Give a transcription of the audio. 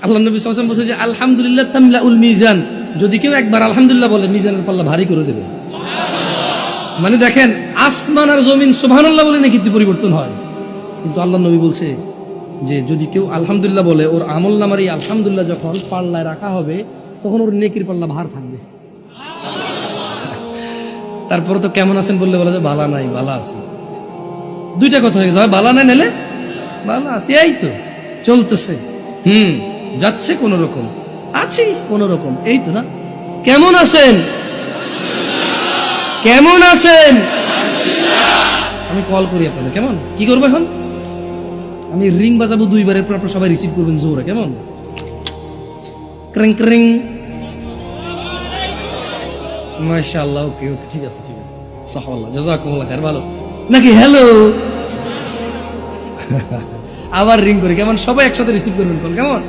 আল্লাহ নবী সাল্লাল্লাহু আলাইহি ওয়াসাল্লাম বলেছে যে আলহামদুলিল্লাহ তামলাউল মিজান, যদি কেউ একবার আলহামদুলিল্লাহ বলে মিজানের পাল্লা ভারী করে দেবে। মানে দেখেন, আসমান আর জমিন সুবহানাল্লাহ বলে নাকি পরিবর্তন হয়, কিন্তু আল্লাহ নবী বলছে যে যদি কেউ আলহামদুলিল্লাহ বলে, ওর আমল নামার এই আলহামদুলিল্লাহ যখন পাল্লায় রাখা হবে তখন ওর নেকির পাল্লা ভার থাকবে। তারপরে তো কেমন আছেন বললে বলা যায় বালা নাই, বালা আছে। দুইটা কথা হয়ে গেছে, হয় বালা নাই, নেলে বালা আছে, এই তো চলতেছে, যাচ্ছে কোন রকম, আছি কোন রকম, এই তো না। কেমন আছেন? কেমন আছেন? আমি কল করি আপনাদের, কেমন কি করবো এখন? আমি রিং বাজাবো দুইবারের পর আপনারা সবাই রিসিভ করবেন জোরে, কেমন? ক্রিং ক্রিং। মাশাআল্লাহ, ওকে ওকে, ঠিক আছে ঠিক আছে, সাহাবাল্লাহ, জাযাকুমুল্লাহ খাইর, ভালো নাকি? হ্যালো। আবার রিং করি, কেমন? সবাই একসাথে রিসিভ করবেন কল, কেমন?